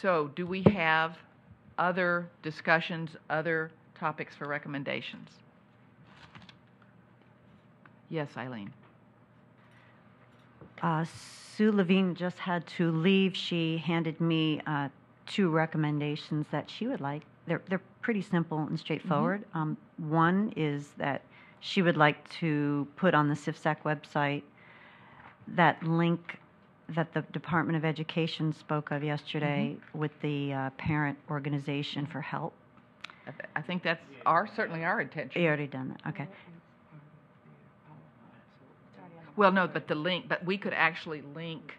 So do we have other discussions, other topics for recommendations? Yes, Eileen. Sue Levine just had to leave. She handed me 2 recommendations that she would like. They're pretty simple and straightforward. One is that she would like to put on the CFSAC website that link that the Department of Education spoke of yesterday with the parent organization for help. I think that's certainly our intention. You already done that, okay. Well, no, but the link, but we could actually link,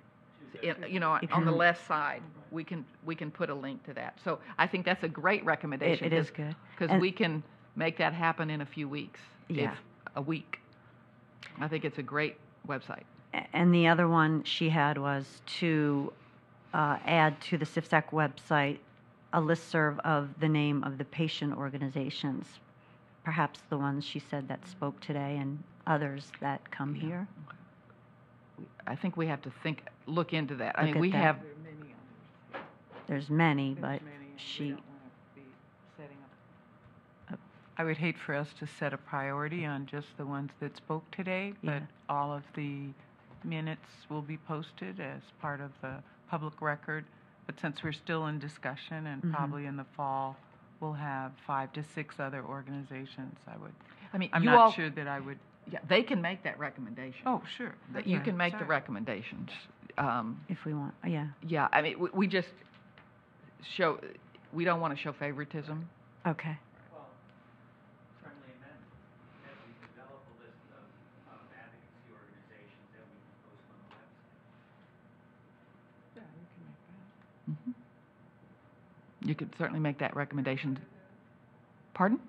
on the left side, we can put a link to that. So I think that's a great recommendation. It is good. Because we can make that happen in a few weeks. Yeah. A week. I think it's a great website. And the other one she had was to add to the CFSAC website a listserv of the name of the patient organizations, perhaps the ones she said that spoke today and others that come here. I think we have to look into that. I mean, we have. There's many, but she. I would hate for us to set a priority on just the ones that spoke today, but all of the minutes will be posted as part of the public record. But since we're still in discussion and probably in the fall, we'll have 5 to 6 other organizations. I'm not sure that I would. Yeah, they can make that recommendation. Oh, sure. That you can make the recommendations. If we want, yeah. Yeah, I mean, we just we don't want to show favoritism. Okay. Well, friendly amendment, that we develop a list of advocacy organizations that we can post on the website. Yeah, you can make that. You could certainly make that recommendation. Pardon?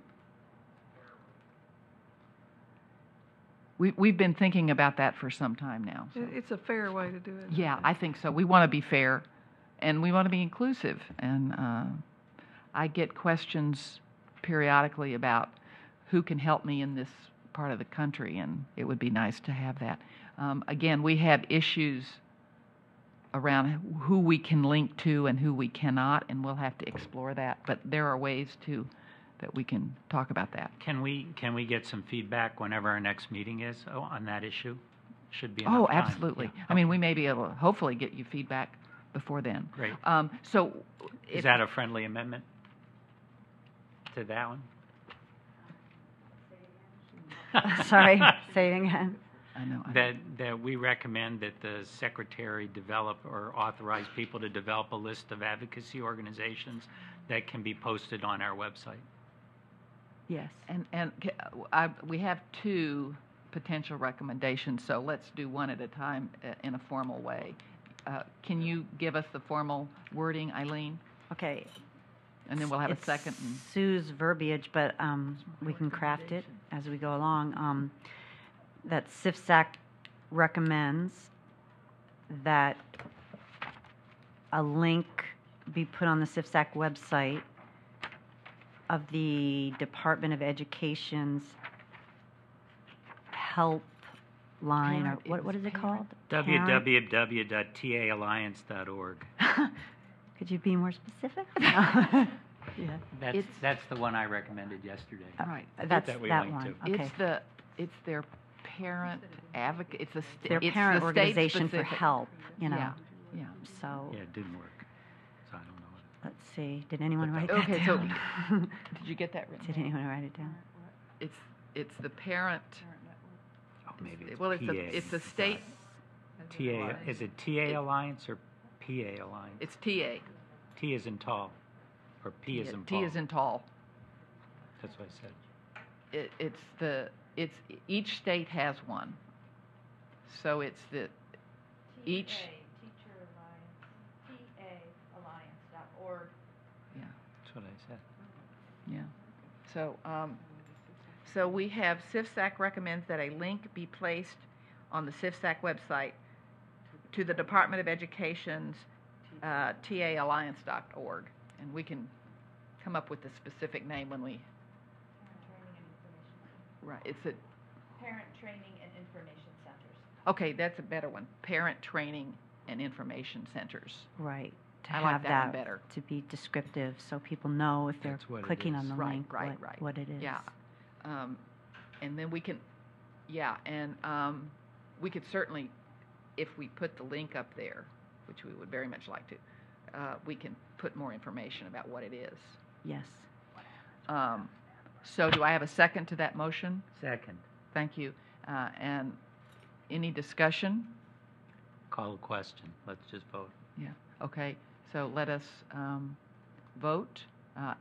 We've been thinking about that for some time now. So. It's a fair way to do it. Yeah, I think so. We want to be fair, and we want to be inclusive. And I get questions periodically about who can help me in this part of the country, and it would be nice to have that. Again, we have issues around who we can link to and who we cannot, and we'll have to explore that. But there are ways that we can talk about that. Can we get some feedback whenever our next meeting is on that issue? Should be enough time. Absolutely. Yeah. I mean, we may be able to hopefully get you feedback before then. Great. So, is that a friendly amendment to that one? Sorry, say it again. I know. That we recommend that the secretary develop or authorize people to develop a list of advocacy organizations that can be posted on our website. Yes. And we have 2 potential recommendations, so let's do one at a time in a formal way. Can you give us the formal wording, Eileen? Okay. And then we'll have a second. Sue's verbiage, but we can craft it as we go along. That CFSAC recommends that a link be put on the CFSAC website of the Department of Education's help line, or what is it called? www.taalliance.org. Could you be more specific? Yeah. That's the one I recommended yesterday. Right. That's that one. Okay. It's their parent advocate. It's their parent organization for help. Yeah. So. Yeah, it didn't work. So I don't know. Let's see. Did anyone write that down? So did you get that written? Did anyone write it down? It's the parent. Oh, maybe it's well, PA. it's the state. TA. Is it TA Alliance or PA Alliance? It's TA. T is in tall, or P is in Paul. T is in tall. That's what I said. It's each state has one. So it's each. Teacher Alliance, TAAlliance.org. Yeah, that's what I said. Yeah. So we have CFSAC recommends that a link be placed on the CFSAC website to the Department of Education's TAAlliance.org, and we can come up with the specific name when we. Right. It's a Parent Training and Information Centers. Okay, that's a better one. Parent Training and Information Centers. Right. I like have that one that better. to be descriptive, so people know if they're That's what it clicking on is. the Right, link right, right. what it is. Yeah. And then we can, we could certainly, if we put the link up there, which we would very much like to, we can put more information about what it is. Yes. So do I have a second to that motion? Second. Thank you. And any discussion? Call a question. Let's just vote. Yeah. Okay. So let us vote.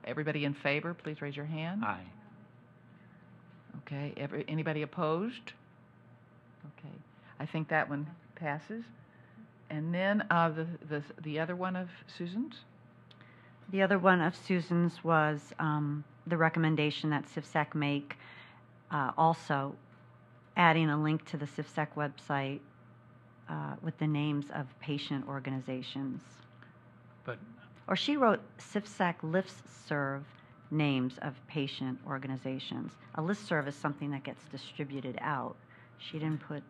Everybody in favor, please raise your hand. Aye. Okay. Anybody opposed? Okay. I think that one passes. And then the other one of Susan's? The other one of Susan's was the recommendation that CFSAC make, also adding a link to the CFSAC website with the names of patient organizations. But Or she wrote CFSAC listserv names of patient organizations. A listserv is something that gets distributed out. She didn't put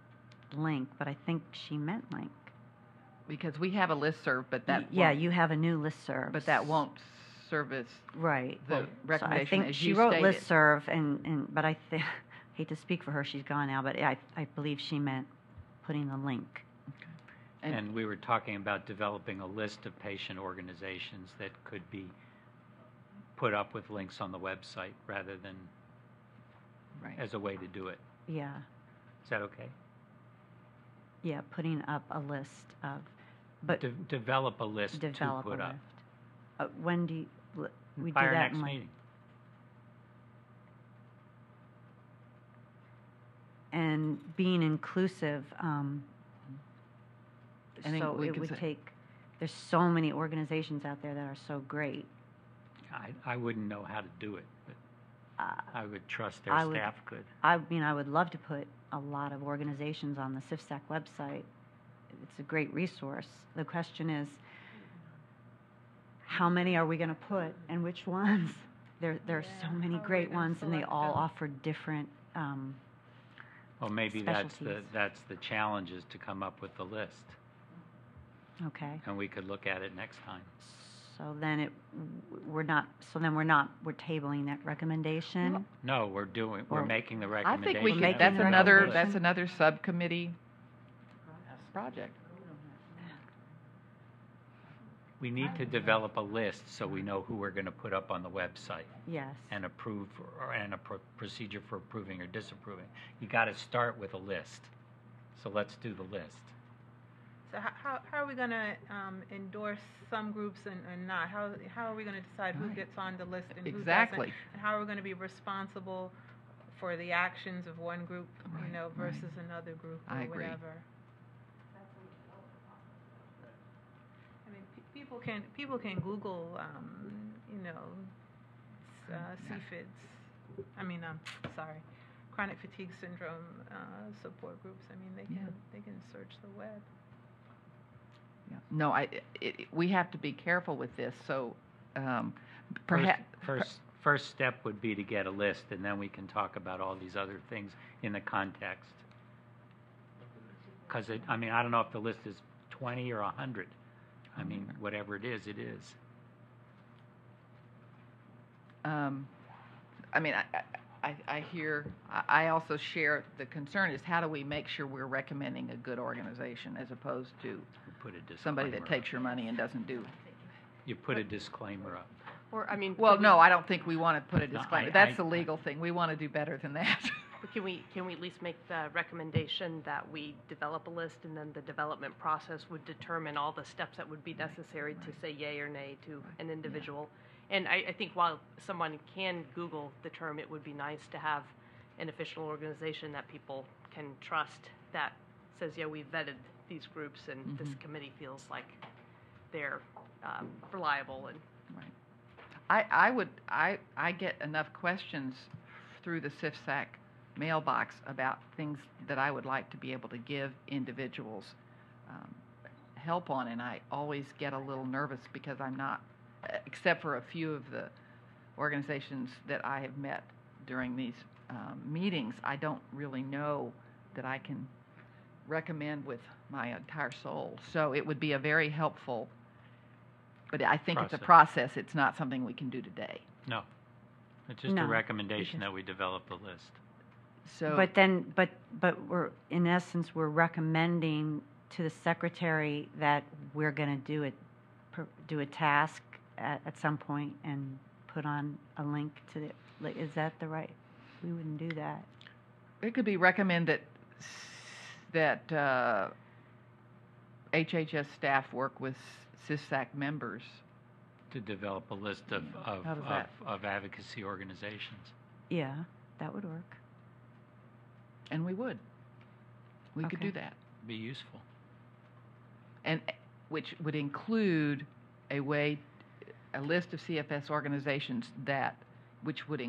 link, but I think she meant link. Because we have a listserv, but that Yeah, won't, you have a new listserv. but that won't service Right. the So recommendation I think as she you wrote stated. listserv, but I hate to speak for her, she's gone now, but I believe she meant putting the link. and we were talking about developing a list of patient organizations that could be put up with links on the website rather than Right. as a way to do it. Yeah, Is that okay? yeah, putting up a list of, but Develop a list to develop a put up. list. When do you, we By do our that next in like, meeting. and being inclusive, I think so we it can would say- take, there's so many organizations out there that are so great. I wouldn't know how to do it, but I would trust their I would- staff could. I mean, I would love to put a lot of organizations on the CFSAC website. It's a great resource. The question is, how many are we going to put and which ones? There are so many how are we great gonna ones, and they select all them? offer different. Well, maybe that's specialties. the challenge, is to come up with the list, Okay. and we could look at it next time. So then we're tabling that recommendation. No, we're Or- making the I recommendation. think we We're could, making the recommendation. that's another subcommittee project. We need to develop a list so we know who we're going to put up on the website Yes. and approve, and a procedure for approving or disapproving. You got to start with a list. So let's do the list. So how are we going to endorse some groups and not? How are we going to decide who Right. gets on the list and who Exactly. doesn't? And how are we going to be responsible for the actions of one group, Right, versus right. another group or I agree. whatever? I mean, people can Google, CFIDs. Sorry, chronic fatigue syndrome support groups. I mean, Yeah. they can search the web. Yeah. No, we have to be careful with this, so perhaps. First step would be to get a list, and then we can talk about all these other things in the context. Because I don't know if the list is 20 or 100. I mean, whatever it is, it is. I also share the concern is how do we make sure we're recommending a good organization as opposed to Put a disclaimer somebody that up. takes your money and doesn't do. You put a disclaimer up. Or, I mean, Well, could no, I don't think we want to put a No, disclaimer. I- That's I- the legal thing. We want to do better than that. but can we at least make the recommendation that we develop a list, and then the development process would determine all the steps that would be necessary to say yay or nay to an individual? And I think while someone can Google the term, it would be nice to have an official organization that people can trust that says, yeah, we vetted these groups, and this committee feels like they're reliable. And Right. I get enough questions through the CFSAC mailbox about things that I would like to be able to give individuals help on, and I always get a little nervous because I'm not, except for a few of the organizations that I have met during these meetings, I don't really know that I can recommend with my entire soul. So it would be a very helpful But I think it's a Process. process. It's not something we can do today. No. It's just No, a recommendation because- that we develop a list. So, But then, but we're, in essence, we're recommending to the secretary that we're going to do a task at some point and put on a link to the, like, is that the right? We wouldn't do that. it could be recommended that HHS staff work with CFSAC members. To develop a list of, How does that- of advocacy organizations. Yeah, that would work. And we would. We could Okay. do that. Be useful. And which would include a list of CFS organizations which would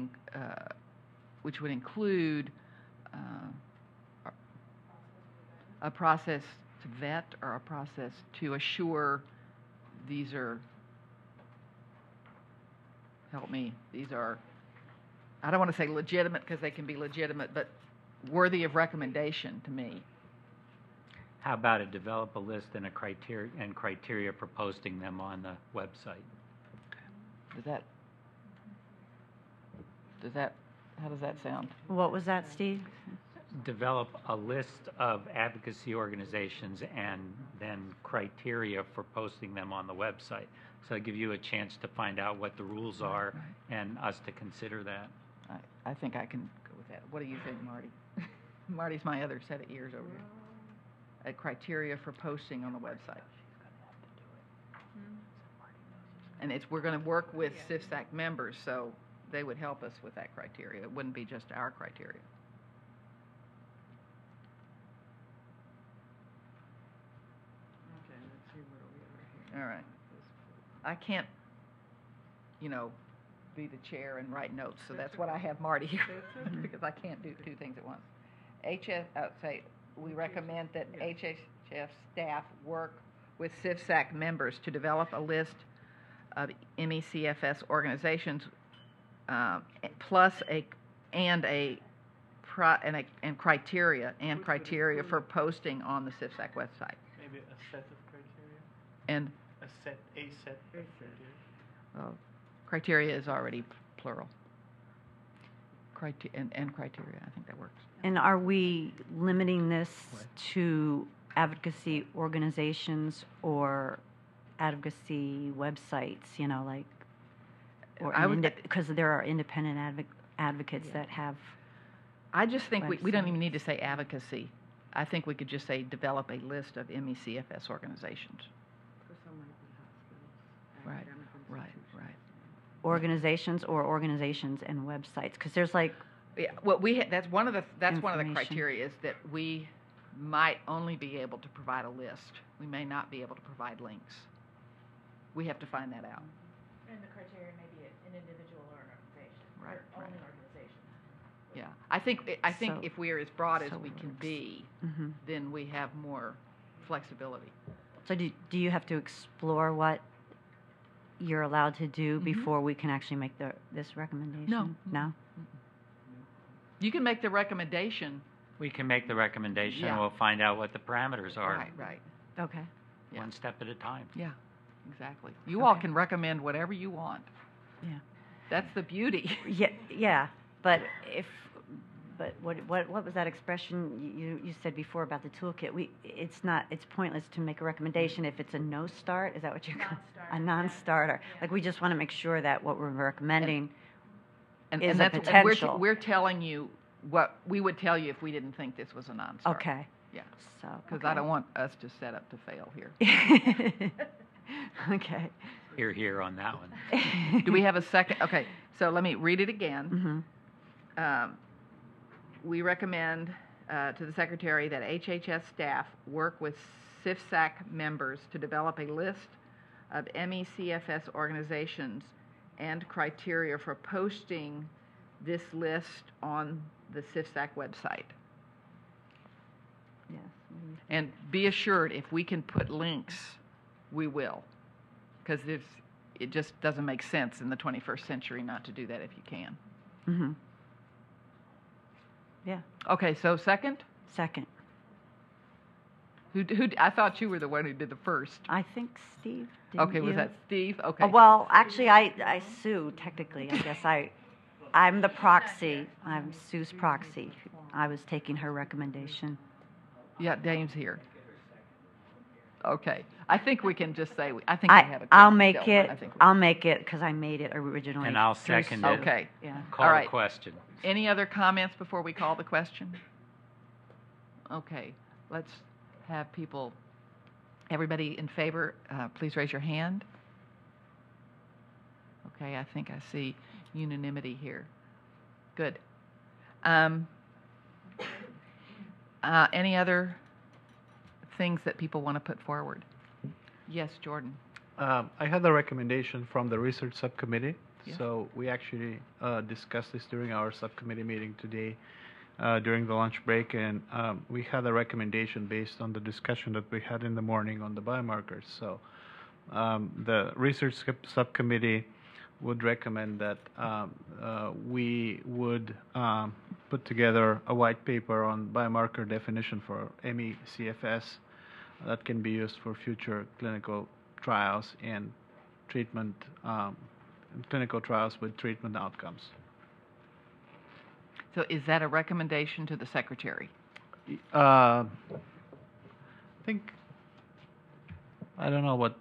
include a process to vet or a process to assure these are, help me, these are, I don't want to say legitimate because they can be legitimate, but worthy of recommendation to me. How about it, develop a list and criteria for posting them on the website? How does that sound? What was that, Steve? Develop a list of advocacy organizations and then criteria for posting them on the website. So give you a chance to find out what the rules are and us to consider that. I think I can go with that. What do you think, Marty? Marty's my other set of ears over here. A criteria for posting on the website. And we're going to work with CFSAC members, so they would help us with that criteria. It wouldn't be just our criteria. Okay, let's see where we are here. All right. I can't, be the chair and write notes, so that's what I have Marty here, because I can't do two things at once. We recommend that HHS staff work with CFSAC members to develop a list of MECFS organizations, plus criteria for posting on the CFSAC website. Maybe a set of criteria? And A set of criteria? criteria is already plural. And criteria, I think that works. And are we limiting this to advocacy organizations or advocacy websites, because there are independent advocates that have. I just think we don't even websites. need to say advocacy. I think we could just say develop a list of MECFS organizations. Right. Organizations and websites, because there's Yeah, well, that's one of the Information. criteria is that we might only be able to provide a list. We may not be able to provide links. We have to find that out. And the criteria may be an individual or an organization. Right, Or right. only organization. Yeah, I think So- if we're as broad as so we it can works. be, Mhm. then we have more flexibility. So do you have to explore what you're allowed to do Mhm. before we can actually make this recommendation? No? You can make the recommendation. We can make the recommendation, Yeah. and we'll find out what the parameters are, Right. Okay. Yeah. one step at a time. Yeah, exactly. You all Okay. can recommend whatever you want. Yeah. That's the beauty. Yeah, but what was that expression you said before about the toolkit? It's pointless to make a recommendation if it's a no start. Is that what you're calling? A non-starter. Like, we just want to make sure that what we're recommending is a and potential. we're telling you what we would tell you if we didn't think this was a non-starter. Okay. Yeah. So. Because I don't want us to set up to fail here. Okay. Here on that one. Do we have a second? Okay, so let me read it again. Mhm. We recommend to the Secretary that HHS staff work with CFSAC members to develop a list of MECFS organizations and criteria for posting this list on the CFSAC website. Yes. And be assured, if we can put links, we will. Because it just doesn't make sense in the 21st century not to do that if you can. Mm-hmm. Yeah. Okay, so second? Second. I thought you were the one who did the first. I think Steve. Didn't Okay, was you? that Steve? Okay. Well, actually, I sue technically. I guess I'm the proxy. I'm Sue's proxy. I was taking her recommendation. Yeah, Dame's here. Okay. I think we can just say, I think we have a. I'll quorum, make don't we? it. I think we- I'll make it because I made it originally. And I'll through second Sue. it. Okay. Yeah. Call All the right. question. Any other comments before we call the question? Okay, let's have people, everybody in favor, please raise your hand. Okay, I think I see unanimity here. Good. Any other things that people want to put forward? Yes, Jordan. I had a recommendation from the research subcommittee. Yeah. So we actually discussed this during our subcommittee meeting today during the lunch break, and we had a recommendation based on the discussion that we had in the morning on the biomarkers. So the research subcommittee would recommend that we would put together a white paper on biomarker definition for ME/CFS that can be used for future clinical trials and treatment, clinical trials with treatment outcomes. So is that a recommendation to the secretary? I think, I don't know what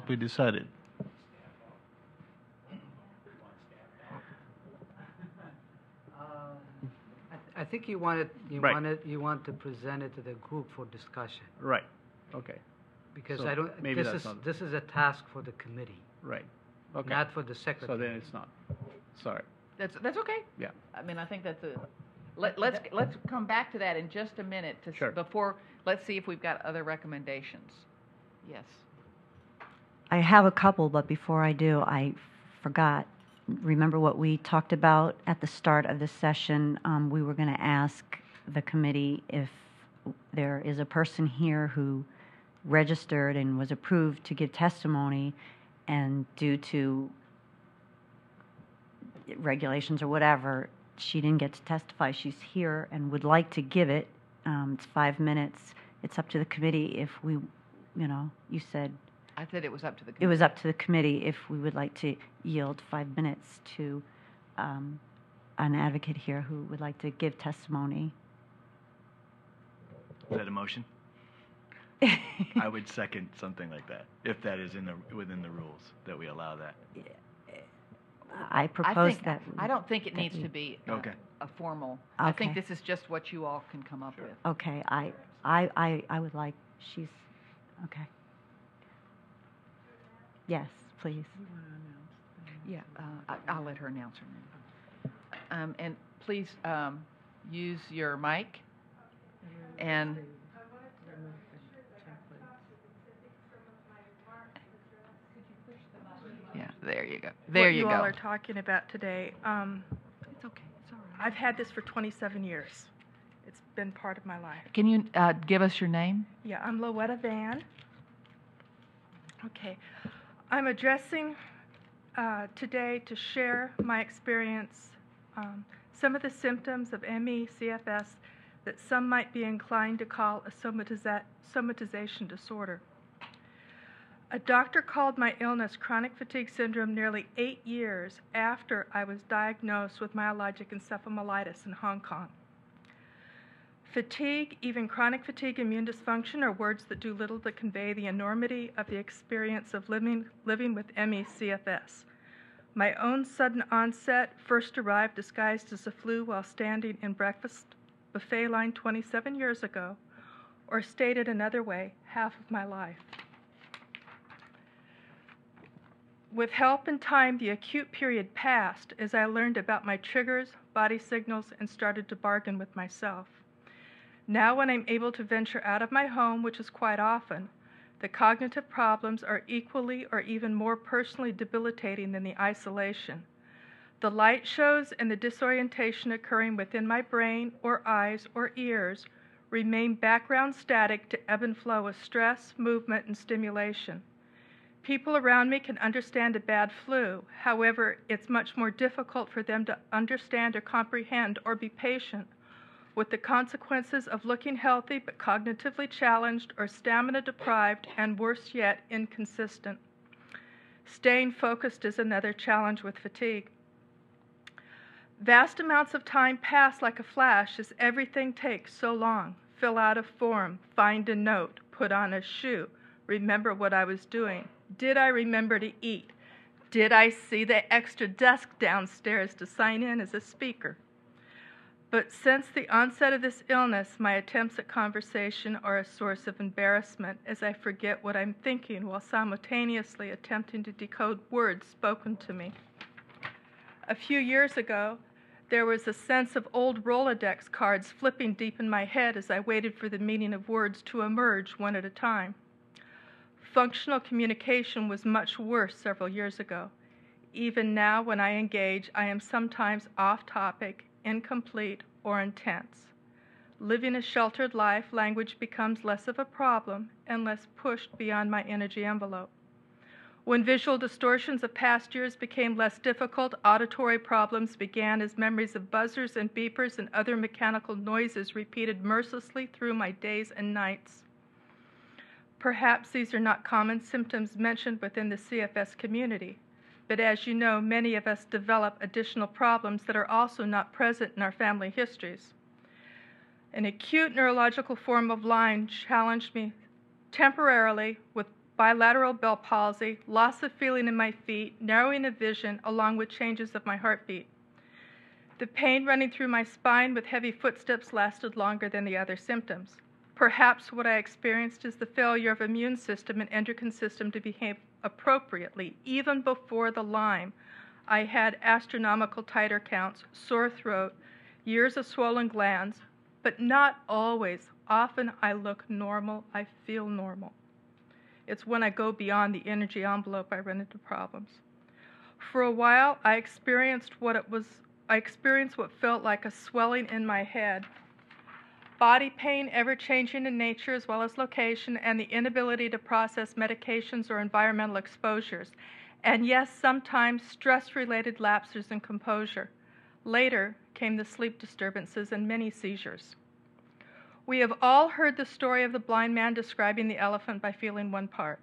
we decided. I think you want to present it to the group for discussion, Right. Okay. because So I don't, maybe that's not- this is a task for the committee, Right. Okay. not for the So secretary. then it's not. Sorry. That's okay. Yeah. I mean, I think that's a, let's come back to that in just a minute to, Sure. before, let's see if we've got other recommendations. Yes. I have a couple, but before I do, I forgot. Remember what we talked about at the start of the session? We were going to ask the committee if there is a person here who registered and was approved to give testimony, and due to regulations or whatever, she didn't get to testify. She's here and would like to give it. It's 5 minutes. It's up to the committee if we, you said I said it was up to the it committee. was up to the committee if we would like to yield 5 minutes to an advocate here who would like to give testimony. Is that a motion? I would second something like that, if that is within the rules, that we allow that. I propose think, that. I don't think it needs to be Okay. a formal. I think Okay. this is just what you all can come up with. Okay, I would like, she's, okay. Yes, please. Yeah, I'll let her announce her name. And please use your mic and. Yeah, there you go. There you What you all go. are talking about today. It's okay. It's all right. I've had this for 27 years. It's been part of my life. Can you give us your name? Yeah, I'm Lowetta Van. Okay. I'm addressing today to share my experience, some of the symptoms of ME/CFS that some might be inclined to call a somatization disorder. A doctor called my illness chronic fatigue syndrome nearly 8 years after I was diagnosed with myalgic encephalomyelitis in Hong Kong. Fatigue, even chronic fatigue, immune dysfunction are words that do little to convey the enormity of the experience of living with ME/CFS. My own sudden onset first arrived disguised as a flu while standing in breakfast buffet line 27 years ago, or stated another way, half of my life. With help and time, the acute period passed as I learned about my triggers, body signals, and started to bargain with myself. Now, when I'm able to venture out of my home, which is quite often, the cognitive problems are equally or even more personally debilitating than the isolation. The light shows and the disorientation occurring within my brain or eyes or ears remain background static to ebb and flow of stress, movement, and stimulation. People around me can understand a bad flu. However, it's much more difficult for them to understand or comprehend or be patient with the consequences of looking healthy but cognitively challenged or stamina deprived, and worse yet, inconsistent. Staying focused is another challenge with fatigue. Vast amounts of time pass like a flash as everything takes so long. Fill out a form, find a note, put on a shoe, remember what I was doing. Did I remember to eat? Did I see the extra desk downstairs to sign in as a speaker? But since the onset of this illness, my attempts at conversation are a source of embarrassment as I forget what I'm thinking while simultaneously attempting to decode words spoken to me. A few years ago, there was a sense of old Rolodex cards flipping deep in my head as I waited for the meaning of words to emerge one at a time. Functional communication was much worse several years ago. Even now, when I engage, I am sometimes off-topic, incomplete, or intense. Living a sheltered life, language becomes less of a problem and less pushed beyond my energy envelope. When visual distortions of past years became less difficult, auditory problems began as memories of buzzers and beepers and other mechanical noises repeated mercilessly through my days and nights. Perhaps these are not common symptoms mentioned within the CFS community, but as you know, many of us develop additional problems that are also not present in our family histories. An acute neurological form of Lyme challenged me temporarily with bilateral Bell palsy, loss of feeling in my feet, narrowing of vision, along with changes of my heartbeat. The pain running through my spine with heavy footsteps lasted longer than the other symptoms. Perhaps what I experienced is the failure of immune system and endocrine system to behave appropriately. Even before the Lyme, I had astronomical titer counts, sore throat, years of swollen glands, but not always. Often I look normal, I feel normal. It's when I go beyond the energy envelope I run into problems. For a while, I experienced what felt like a swelling in my head. Body pain, ever-changing in nature as well as location, and the inability to process medications or environmental exposures. And yes, sometimes stress-related lapses in composure. Later came the sleep disturbances and many seizures. We have all heard the story of the blind man describing the elephant by feeling one part.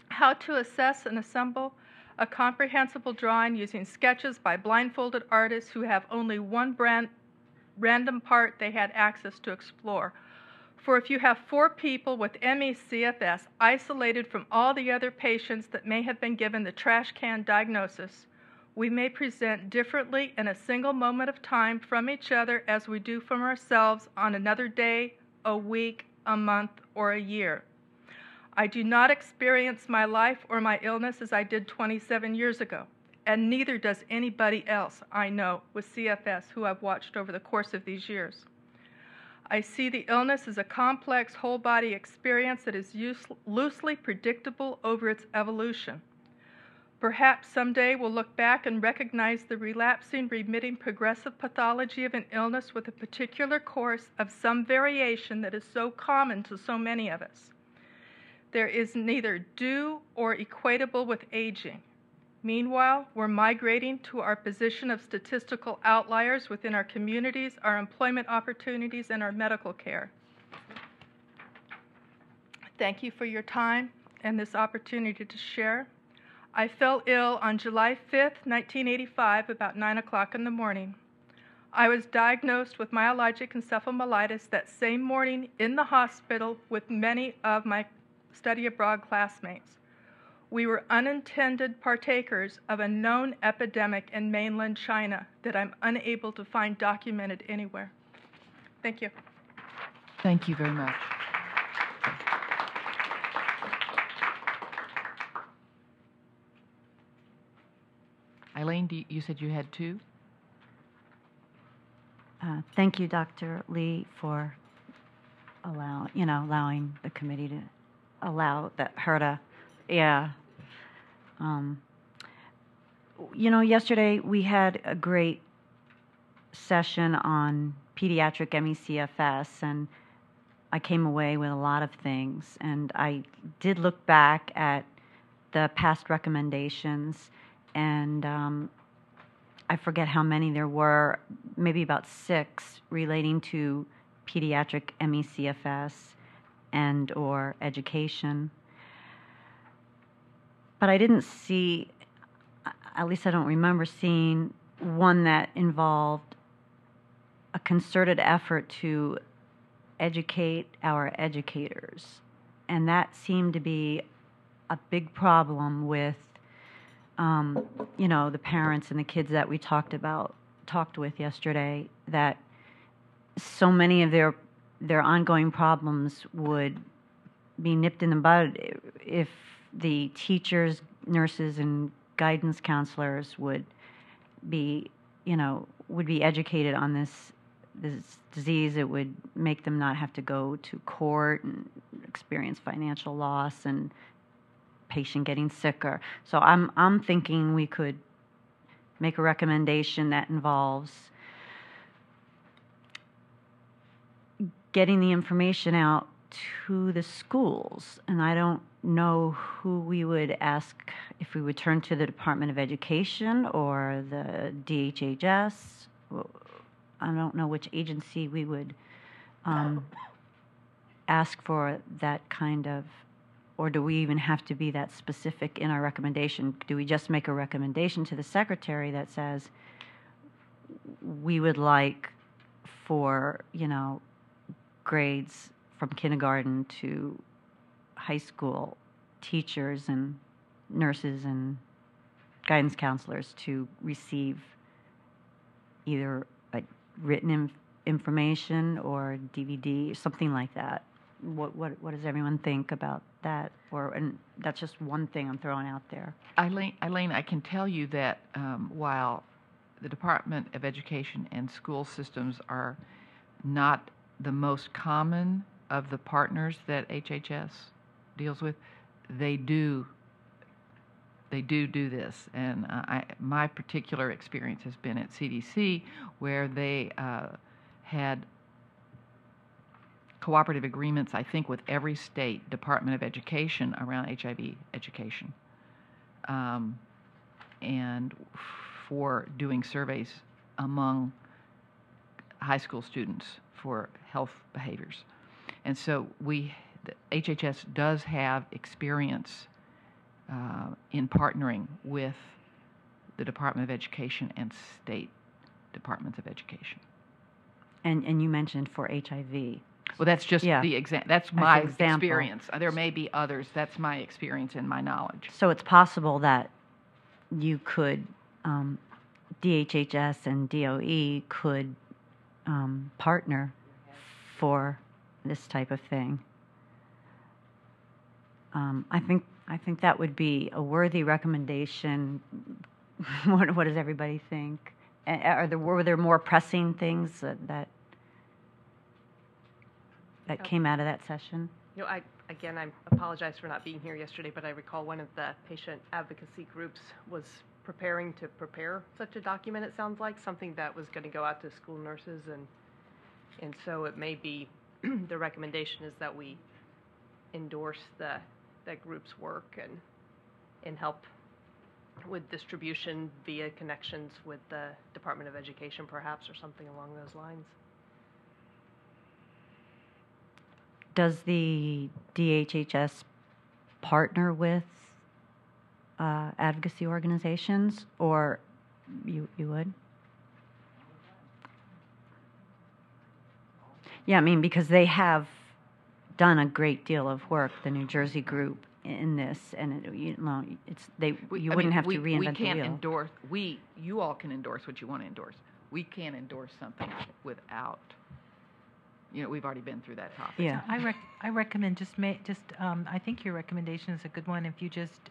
How to assess and assemble a comprehensible drawing using sketches by blindfolded artists who have only one random part they had access to explore. For if you have 4 people with ME/CFS isolated from all the other patients that may have been given the trash can diagnosis, we may present differently in a single moment of time from each other as we do from ourselves on another day, a week, a month, or a year. I do not experience my life or my illness as I did 27 years ago, and neither does anybody else I know with CFS who I've watched over the course of these years. I see the illness as a complex whole-body experience that is loosely predictable over its evolution. Perhaps someday we'll look back and recognize the relapsing, remitting, progressive pathology of an illness with a particular course of some variation that is so common to so many of us. There is neither due or equatable with aging. Meanwhile, we're migrating to our position of statistical outliers within our communities, our employment opportunities, and our medical care. Thank you for your time and this opportunity to share. I fell ill on July 5th, 1985, about 9 o'clock in the morning. I was diagnosed with myalgic encephalomyelitis that same morning in the hospital with many of my study abroad classmates. We were unintended partakers of a known epidemic in mainland China that I'm unable to find documented anywhere. Thank you. Thank you very much. Eileen, you said you had 2? Thank you, Dr. Lee, for allowing the committee to allow her to, yeah. Yesterday we had a great session on pediatric ME/CFS, and I came away with a lot of things. And I did look back at the past recommendations, and I forget how many there were, maybe about 6 relating to pediatric MECFS and or education. But I didn't see, at least I don't remember seeing one that involved a concerted effort to educate our educators. And that seemed to be a big problem with, you know, the parents and the kids that we talked with yesterday, that so many of their ongoing problems would be nipped in the bud if the teachers, nurses, and guidance counselors would be educated on this disease. It would make them not have to go to court and experience financial loss and patient getting sicker. So I'm thinking we could make a recommendation that involves getting the information out to the schools. And I don't know who we would ask, if we would turn to the Department of Education or the DHHS. I don't know which agency we would ask for that kind of, or do we even have to be that specific in our recommendation? Do we just make a recommendation to the secretary that says we would like for, you know, grades from kindergarten to high school teachers and nurses and guidance counselors to receive either a written information or DVD, something like that? What does everyone think about that? And that's just one thing I'm throwing out there. Eileen, I can tell you that while the Department of Education and school systems are not the most common of the partners that HHS deals with, they do this. And my particular experience has been at CDC, where they had cooperative agreements, I think, with every state Department of Education around HIV education, and for doing surveys among high school students for health behaviors. And so the HHS does have experience in partnering with the Department of Education and state departments of education. And you mentioned for HIV. Well, that's just that's my experience. There may be others. That's my experience and my knowledge. So it's possible that you could, DHHS and DOE could partner for this type of thing. I think that would be a worthy recommendation. What does everybody think? Were there more pressing things that came out of that session? You know, I apologize for not being here yesterday, but I recall one of the patient advocacy groups was preparing to prepare such a document. It sounds like something that was going to go out to school nurses, and so it may be the recommendation is that we endorse that group's work and help with distribution via connections with the Department of Education, perhaps, or something along those lines. Does the DHHS partner with advocacy organizations, or you would? Yeah, I mean, because they have done a great deal of work, the New Jersey group, in this, and you wouldn't have to reinvent the wheel. We can't endorse. You all can endorse what you want to endorse. We can't endorse something without. You know, we've already been through that topic. Yeah. I recommend I think your recommendation is a good one. If you just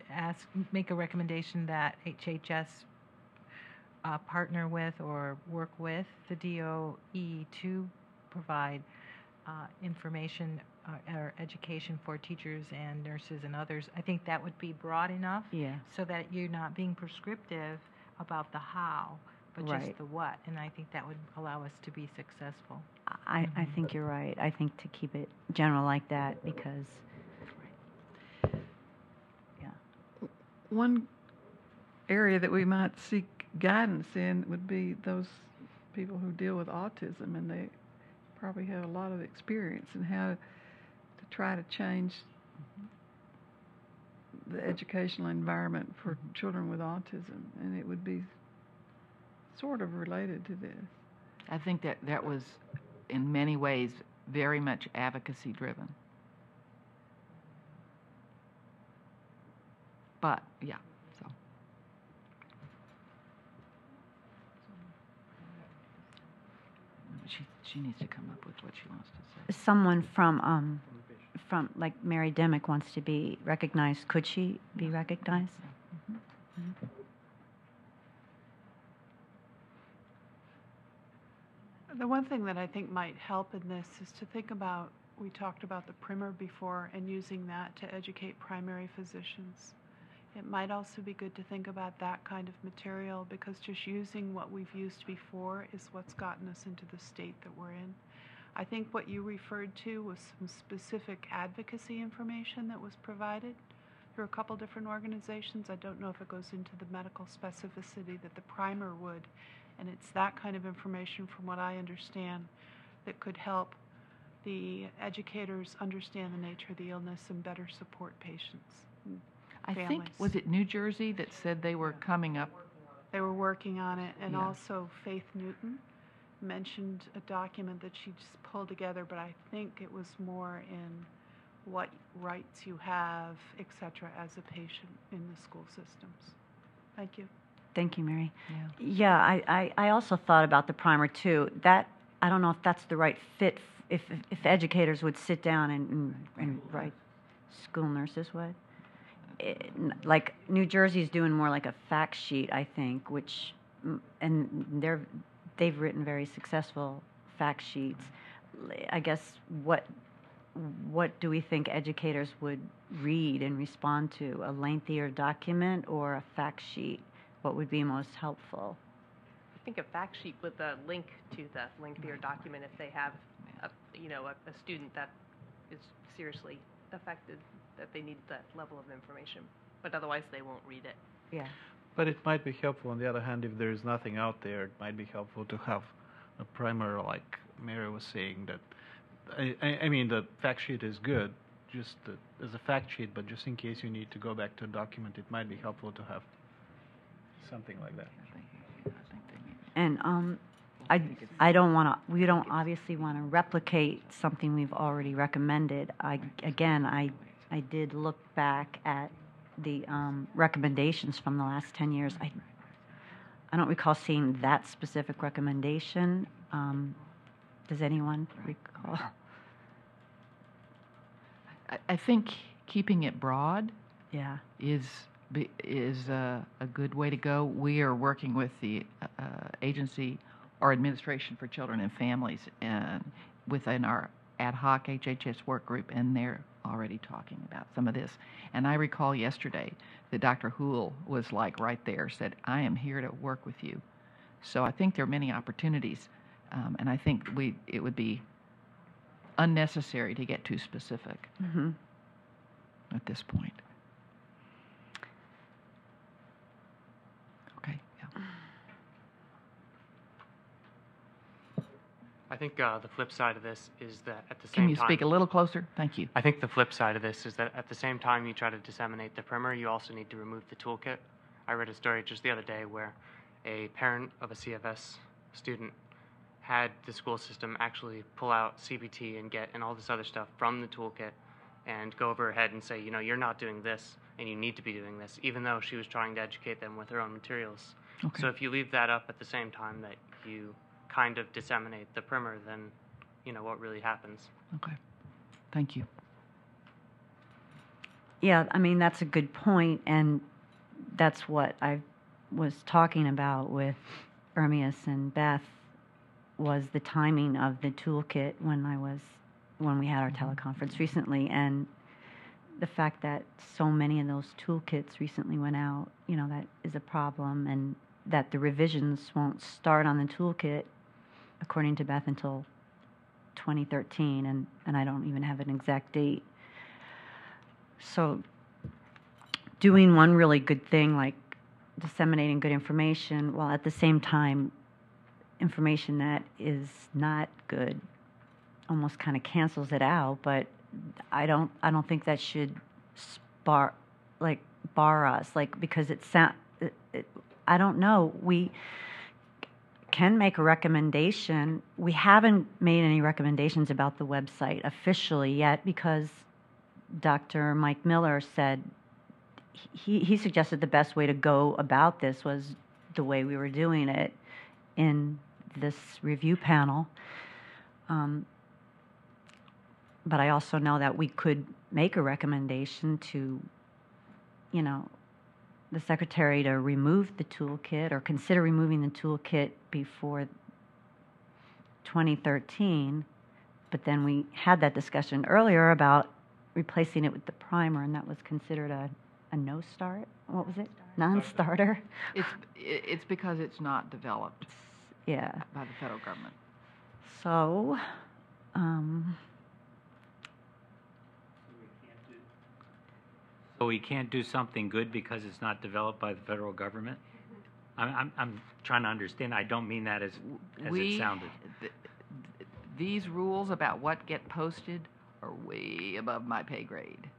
make a recommendation that HHS partner with or work with the DOE to provide information or education for teachers and nurses and others. I think that would be broad enough, so that you're not being prescriptive about the how, but just the what. And I think that would allow us to be successful. I think you're right. I think to keep it general like that, because one area that we might seek guidance in would be those people who deal with autism, and they probably have a lot of experience in how to try to change the educational environment for children with autism, and it would be sort of related to this. I think that was, in many ways, very much advocacy driven. But, yeah, so. She needs to come up with what she wants to say. Someone from like Mary Demick wants to be recognized. Could she be recognized? Mm-hmm. The one thing that I think might help in this is to think about, we talked about the primer before and using that to educate primary physicians. It might also be good to think about that kind of material, because just using what we've used before is what's gotten us into the state that we're in. I think what you referred to was some specific advocacy information that was provided through a couple different organizations. I don't know if it goes into the medical specificity that the primer would, and it's that kind of information, from what I understand, that could help the educators understand the nature of the illness and better support patients. I think, families. was it New Jersey that said they were coming up? They were working on it, and Yeah. also Faith Newton mentioned a document that she just pulled together, but I think it was more in what rights you have, et cetera, as a patient in the school systems. Thank you. Thank you, Mary. Yeah. Yeah, I also thought about the primer too. That, I don't know if that's the right fit, if educators would sit down and write, school nurses would. Like New Jersey's doing more like a fact sheet, I think, which, and they've written very successful fact sheets. I guess what do we think educators would read and respond to? A lengthier document or a fact sheet? What would be most helpful? I think a fact sheet with a link to the lengthier document if they have a student that is seriously affected, that they need that level of information, but otherwise they won't read it. Yeah. But it might be helpful, on the other hand, if there is nothing out there, it might be helpful to have a primer, like Mary was saying, that, I mean, the fact sheet is good, just as a fact sheet, but just in case you need to go back to a document, it might be helpful to have something like that. And I don't want to. We don't obviously want to replicate something we've already recommended. I did look back at the recommendations from the last 10 years. I don't recall seeing that specific recommendation. Does anyone recall? I think keeping it broad, Yeah. is a good way to go. We are working with the agency or Administration for Children and Families and within our ad hoc HHS work group, and they're already talking about some of this. And I recall yesterday that Dr. Houle was like right there, said, I am here to work with you. So I think there are many opportunities, and I think it would be unnecessary to get too specific at this point. Okay, yeah. I think the flip side of this is that at the same time... Can you speak a little closer? Thank you. I think the flip side of this is that at the same time you try to disseminate the primer, you also need to remove the toolkit. I read a story just the other day where a parent of a CFS student had the school system actually pull out CBT and get and all this other stuff from the toolkit and go over her head and say, you know, you're not doing this and you need to be doing this, even though she was trying to educate them with her own materials. Okay. So if you leave that up at the same time that you kind of disseminate the primer, then you know what really happens. Okay. Thank you. Yeah, I mean, that's a good point, and that's what I was talking about with Ermias and Beth, was the timing of the toolkit when we had our teleconference recently, and the fact that so many of those toolkits recently went out, you know, that is a problem, and that the revisions won't start on the toolkit, according to Beth, until 2013, and I don't even have an exact date. So doing one really good thing like disseminating good information, while at the same time, information that is not good almost kind of cancels it out. But I don't think that should bar us, because I don't know. We can make a recommendation. We haven't made any recommendations about the website officially yet, because Dr. Mike Miller said he suggested the best way to go about this was the way we were doing it in this review panel. But I also know that we could make a recommendation to, the secretary to remove the toolkit or consider removing the toolkit before 2013. But then we had that discussion earlier about replacing it with the primer, and that was considered a no-start. What was it? Non-starter? It's because it's not developed. Yeah. By the federal government. So, So we can't do something good because it's not developed by the federal government? I'm trying to understand. I don't mean that as it sounded. These rules about what get posted are way above my pay grade.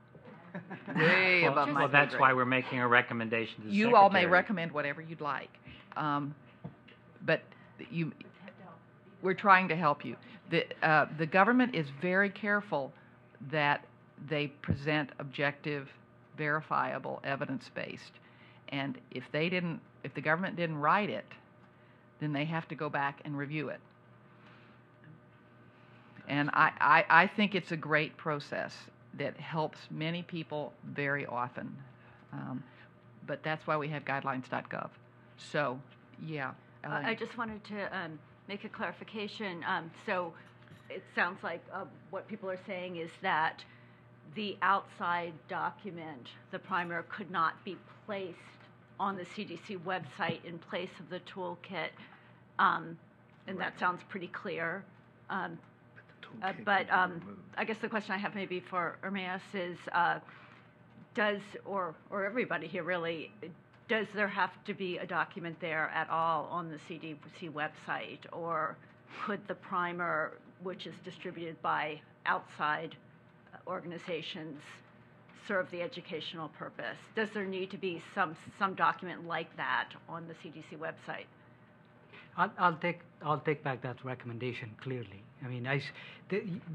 Way above my pay grade. Well, that's why we're making a recommendation to the You secretary. all may recommend whatever you'd like, but we're trying to help you. The government is very careful that they present objective, verifiable, evidence-based, and if the government didn't write it, then they have to go back and review it. And I think it's a great process that helps many people very often. But that's why we have guidelines.gov. So, yeah. I just wanted to make a clarification. So it sounds like what people are saying is that the outside document, the primer, could not be placed on the CDC website in place of the toolkit. And that sounds pretty clear. But I guess the question I have maybe for Ermias is, or everybody here really, does there have to be a document there at all on the CDC website? Or could the primer, which is distributed by outside organizations, serve the educational purpose? Does there need to be some document like that on the CDC website? I'll take back that recommendation clearly. I mean,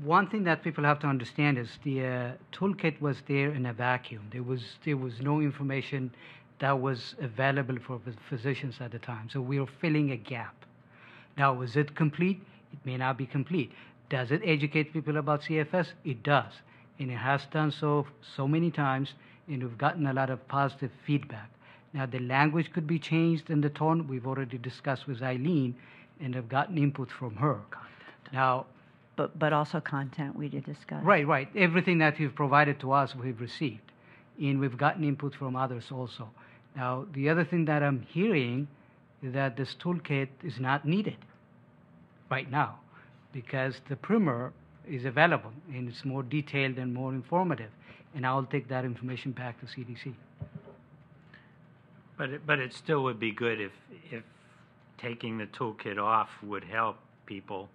one thing that people have to understand is the toolkit was there in a vacuum. There was no information that was available for physicians at the time. So we were filling a gap. Now, is it complete? It may not be complete. Does it educate people about CFS? It does. And it has done so many times, and we've gotten a lot of positive feedback. Now, the language could be changed and the tone we've already discussed with Eileen, and have gotten input from her. Now, but also content we did discuss. Right. Everything that you've provided to us, we've received, and we've gotten input from others also. Now, the other thing that I'm hearing is that this toolkit is not needed right now, because the primer is available and it's more detailed and more informative, and I'll take that information back to CDC. But it still would be good if taking the toolkit off would help people,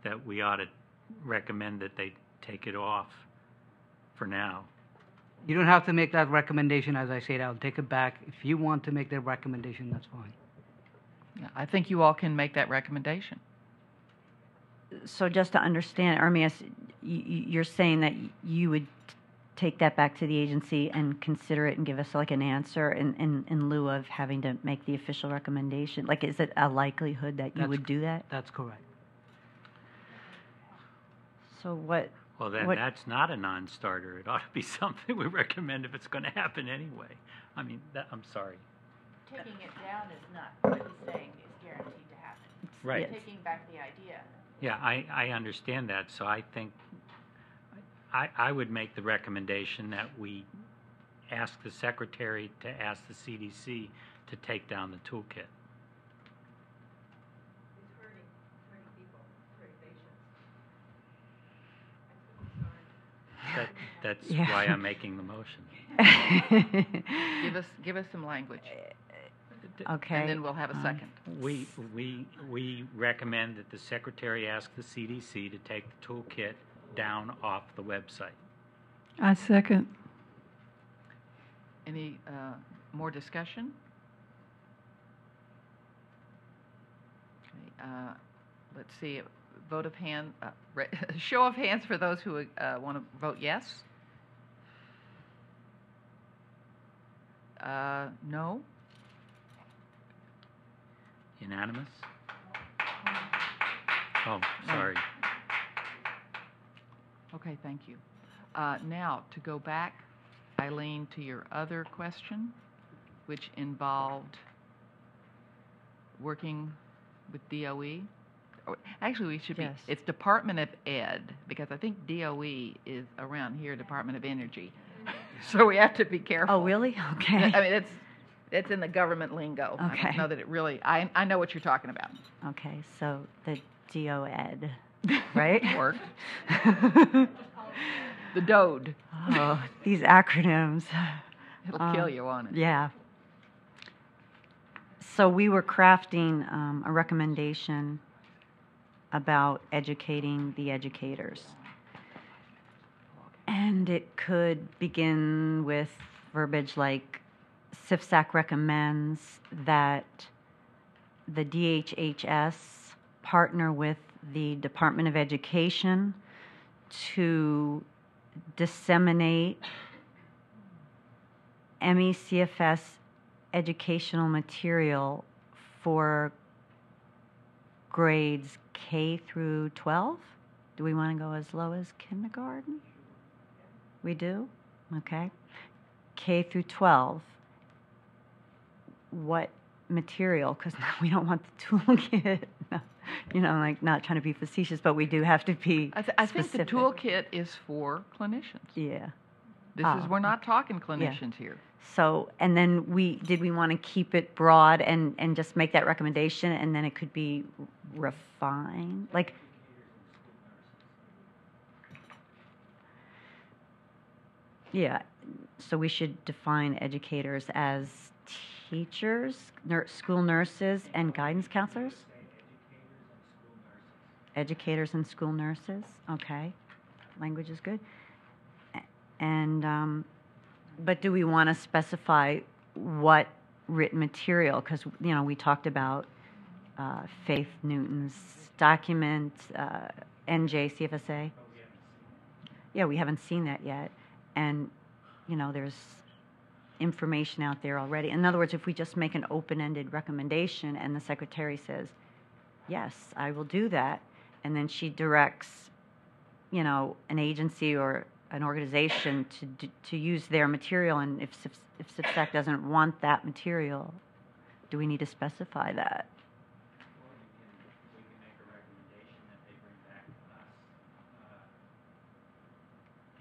that we ought to recommend that they take it off for now. You don't have to make that recommendation. As I said, I'll take it back. If you want to make that recommendation, that's fine. Yeah, I think you all can make that recommendation. So just to understand, Ermias, you're saying that you would take that back to the agency and consider it and give us like an answer in lieu of having to make the official recommendation? Like, is it a likelihood that you would do that? That's correct. So what? Well, then that's not a non-starter. It ought to be something we recommend if it's going to happen anyway. I mean, I'm sorry. Taking it down is not what he's saying is guaranteed to happen. Right. Taking back the idea. Yeah, I understand that. So I think I would make the recommendation that we ask the secretary to ask the CDC to take down the toolkit. It's hurting people, hurting patients. That's why I'm making the motion. Give us some language. Okay. And then we'll have a second. We recommend that the secretary ask the CDC to take the toolkit down off the website. I second. Any more discussion? Okay, let's see. Vote of hand. Show of hands for those who want to vote yes. No. Unanimous? Oh, sorry. Okay, thank you. Now, to go back, Eileen, to your other question, which involved working with DOE. Oh, actually, we should be, Yes. it's Department of Ed, because I think DOE is around here, Department of Energy. So we have to be careful. Oh, really? Okay. I mean, it's in the government lingo. I Okay. don't know that it really, I know what you're talking about. Okay, so the DOED, right? Worked. The DODE. Oh, these acronyms. It'll kill you, won't it? Yeah. So we were crafting a recommendation about educating the educators. And it could begin with verbiage like CFSAC recommends that the DHHS partner with the Department of Education to disseminate MECFS educational material for grades K through 12? Do we want to go as low as kindergarten? We do? Okay. K through 12. What material? Because we don't want the toolkit. You know, like not trying to be facetious, but we do have to be I think the specific. toolkit is for clinicians. Yeah. We're not talking clinicians here. So, and then we want to keep it broad and just make that recommendation, and then it could be refined, like. Yeah, so we should define educators as teachers, school nurses, and guidance counselors? Educators and school nurses, okay. Language is good. And, but do we want to specify what written material? Because, you know, we talked about Faith Newton's document, NJ CFSA. Yeah, we haven't seen that yet. And, you know, there's information out there already. In other words, if we just make an open-ended recommendation and the secretary says, yes, I will do that, and then she directs, you know, an agency or an organization to use their material, and if CFSAC doesn't want that material, do we need to specify that? We can make a recommendation that they bring back to us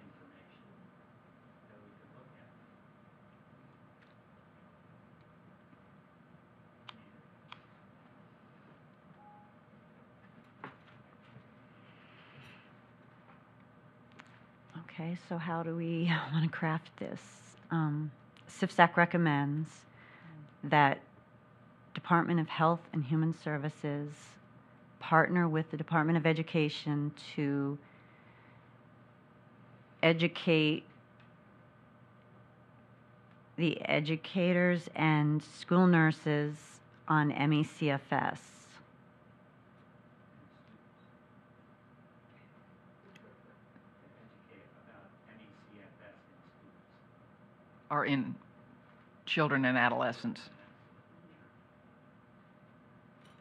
information that we could look at. Okay, so how do we want to craft this? CFSAC recommends that Department of Health and Human Services partner with the Department of Education to educate the educators and school nurses on MECFS. Or in children and adolescents.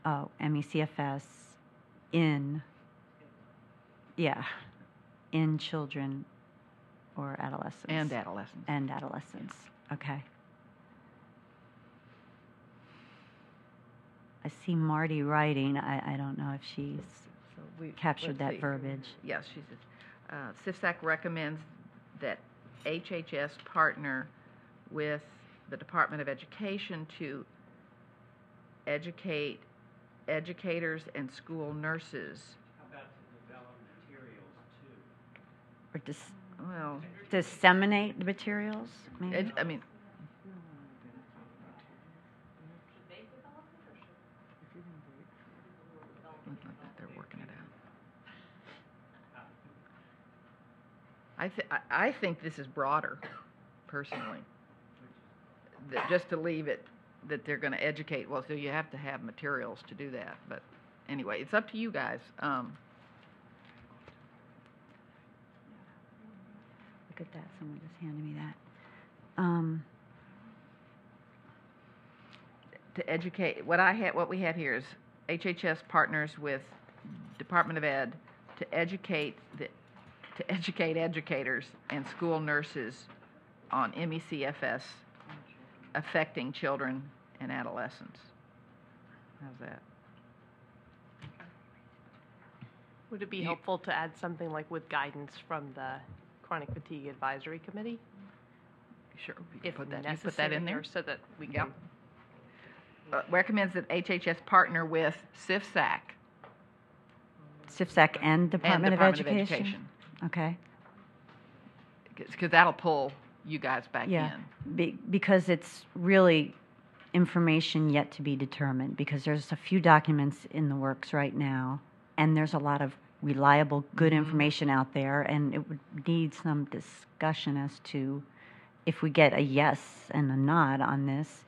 Oh, MECFS in children or adolescents. And adolescents. And adolescents, okay. I see Marty writing. I don't know if she's captured that verbiage. Yes, she says, CFSAC recommends that HHS partner with the Department of Education to educate educators and school nurses. How about to develop materials too? Or disseminate the materials? Maybe? I think this is broader, personally. Just to leave it that they're going to educate. Well, so you have to have materials to do that. But anyway, it's up to you guys. Look at that. Someone just handed me that. To educate, what we have here is HHS partners with Department of Ed to educate educators and school nurses on MECFS affecting children and adolescents. How's that? Would it be helpful to add something like with guidance from the Chronic Fatigue Advisory Committee? Sure, If put that, necessary, put that in there or so that we can. Yep. Recommends that HHS partner with CFSAC. CFSAC and Department of Education. Okay. Because that'll pull you guys back in. Because it's really information yet to be determined, because there's a few documents in the works right now, and there's a lot of reliable, good information out there, and it would need some discussion as to if we get a yes and a nod on this,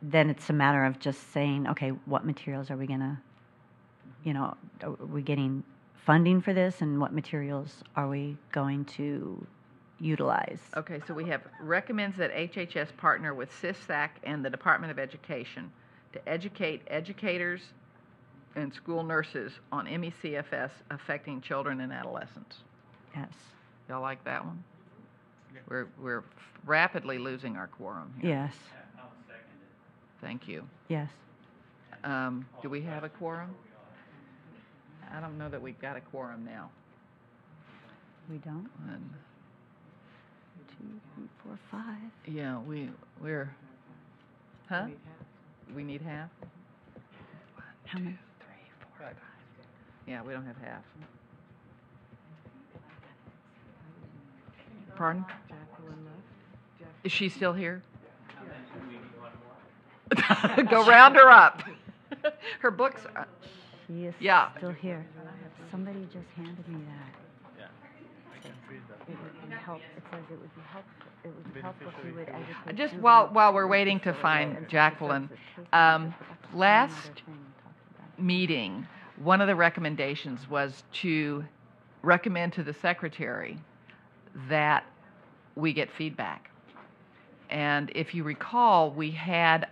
then it's a matter of just saying, okay, what materials are we going to, are we getting funding for this, and what materials are we going to utilize? Okay, so we have recommends that HHS partner with CFSAC and the Department of Education to educate educators and school nurses on MECFS affecting children and adolescents. Yes. Y'all like that one? We're rapidly losing our quorum here. Yes. Thank you. Yes. Do we have a quorum? I don't know that we've got a quorum now. We don't? 1, 2, 3, 4, 5. Yeah, we're. Huh? We need half. 1, 2, 3, 4, 5. Yeah, we don't have half. Pardon? Is she still here? Go round her up. Her books are... She is still here. Somebody just handed me that. It would be helpful. It says it would be helpful. It would be helpful if you would educate. Just while we're waiting to find Jacqueline, last meeting, one of the recommendations was to recommend to the secretary that we get feedback. And if you recall, we had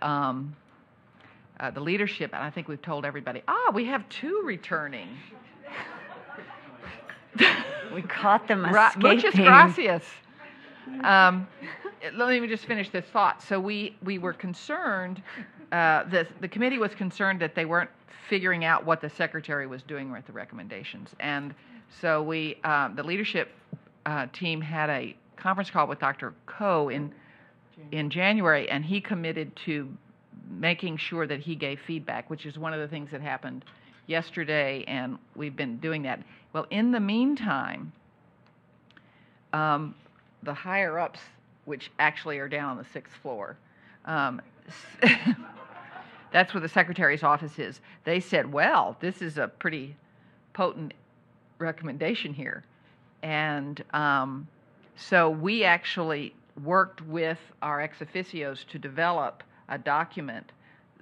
the leadership, and I think we've told everybody, we have 2 returning. We caught them escaping. Muchas gracias. Let me just finish this thought. So we were concerned, the committee was concerned that they weren't figuring out what the secretary was doing with the recommendations. And so the leadership team had a conference call with Dr. Coe in January, and he committed to making sure that he gave feedback, which is one of the things that happened yesterday, and we've been doing that. Well, in the meantime, the higher-ups, which actually are down on the 6th floor, that's where the secretary's office is, they said, well, this is a pretty potent recommendation here. And so we actually worked with our ex officios to develop a document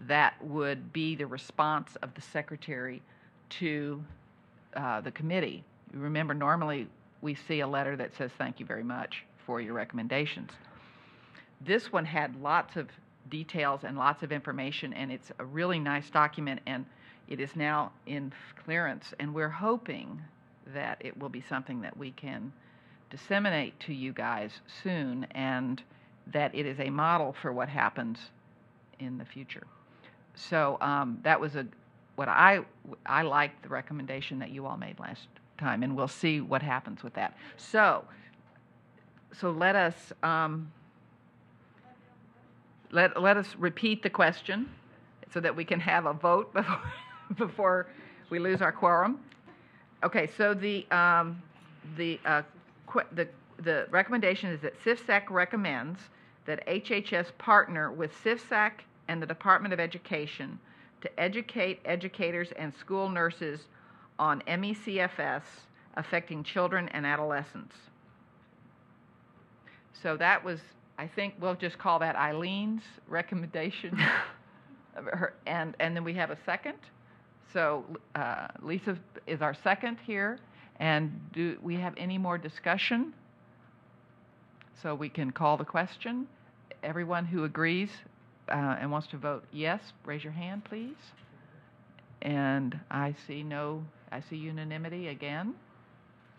that would be the response of the secretary to the committee. You remember, normally we see a letter that says, thank you very much for your recommendations. This one had lots of details and lots of information, and it's a really nice document, and it is now in clearance, and we're hoping that it will be something that we can disseminate to you guys soon, and that it is a model for what happens in the future. So that was what I liked the recommendation that you all made last time, and we'll see what happens with that. So let us let us repeat the question so that we can have a vote before we lose our quorum. Okay, so the recommendation is that CFSAC recommends that HHS partner with CFSAC and the Department of Education to educate educators and school nurses on MECFS affecting children and adolescents. So that was, I think we'll just call that Eileen's recommendation. And then we have a second. So Lisa is our second here. And do we have any more discussion? So we can call the question. Everyone who agrees and wants to vote yes, raise your hand, please. And I see unanimity again.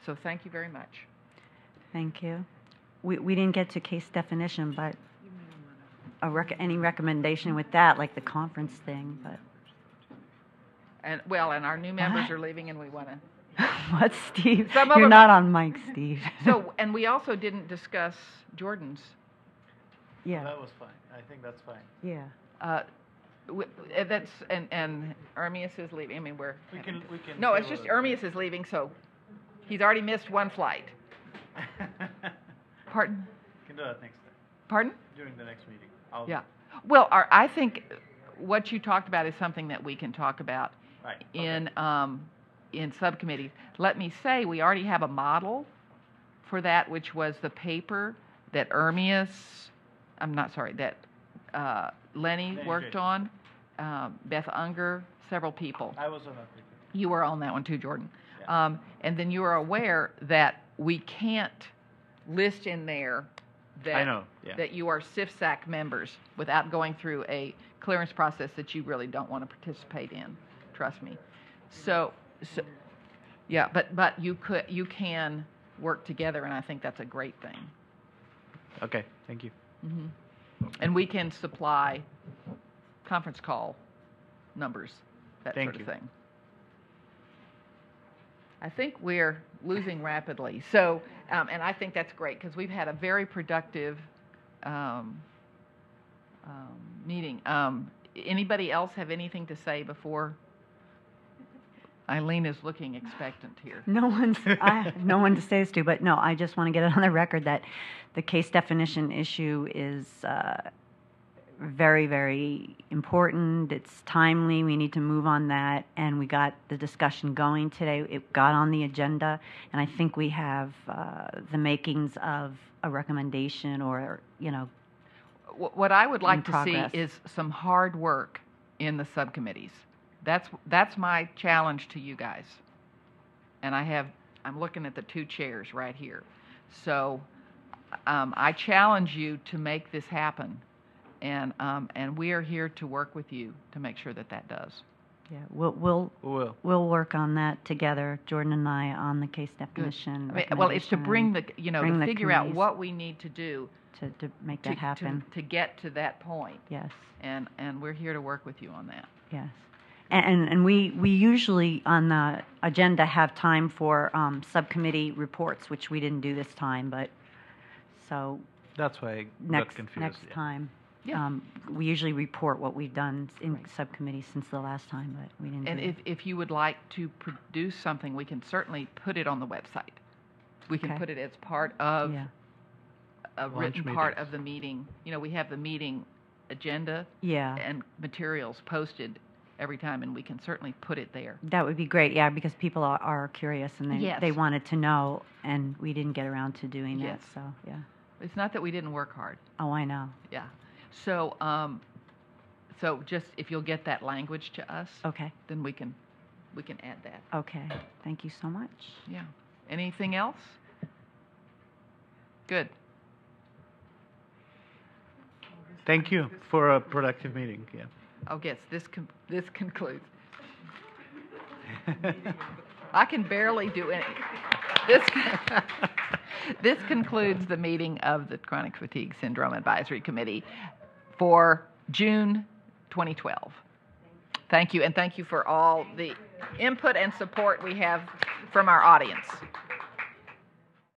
So thank you very much. Thank you. We didn't get to case definition, but any recommendation with that, like the conference thing, but. And our new members are leaving, and we want to. What, Steve? Some of You're them not on mic, Steve. So, and we also didn't discuss Jordan's. Yeah. That was fine. I think that's fine. Yeah. That's and Ermias is leaving. I mean, We can. No, it's just Ermias is leaving, so he's already missed one flight. Pardon? Can do that next time. Pardon? During the next meeting. Yeah. Well, I think what you talked about is something that we can talk about Right. Okay. in subcommittees. Let me say, we already have a model for that, which was the paper that Lenny worked on, Beth Unger, several people. I was on that paper. You were on that one too, Jordan. Yeah. And then you are aware that we can't list in there that, I know, yeah. that you are CFSAC members without going through a clearance process that you really don't want to participate in. Trust me. So yeah, but you can work together, and I think that's a great thing. Okay, thank you. Mm-hmm. And we can supply conference call numbers, that Thank sort of you. thing. I think we're losing rapidly. So, and I think that's great because we've had a very productive meeting. Anybody else have anything to say before? Eileen is looking expectant here. No one to say this to, but no, I just want to get it on the record that the case definition issue is very, very important. It's timely. We need to move on that, and we got the discussion going today. It got on the agenda, and I think we have the makings of a recommendation, or What I would like to progress. see is some hard work in the subcommittees. That's my challenge to you guys. And I'm looking at the two chairs right here. So I challenge you to make this happen. And we are here to work with you to make sure that does. Yeah, we'll work on that together, Jordan and I, on the case definition. Well, it's to bring to figure out committees what we need to do to make that happen. To get to that point. Yes. And we're here to work with you on that. Yes. And we usually on the agenda have time for subcommittee reports, which we didn't do this time, but so That's why I got next confused. yeah. time. Yeah. We usually report what we've done in subcommittee since the last time, but we didn't. And if you would like to produce something, we can certainly put it on the website. We can put it as part of a written part of the meeting. We have the meeting agenda and materials posted every time, and we can certainly put it there. That would be great, yeah, because people are curious and they wanted to know, and we didn't get around to doing that, so, yeah. It's not that we didn't work hard. Oh, I know. Yeah. So, so just if you'll get that language to us, okay, then we can add that. Okay, thank you so much. Yeah. Anything else? Good. Thank you for a productive meeting. Yeah. Oh, yes. This concludes. I can barely do any. This concludes the meeting of the Chronic Fatigue Syndrome Advisory Committee for June 2012. Thank you, and thank you for all the input and support we have from our audience.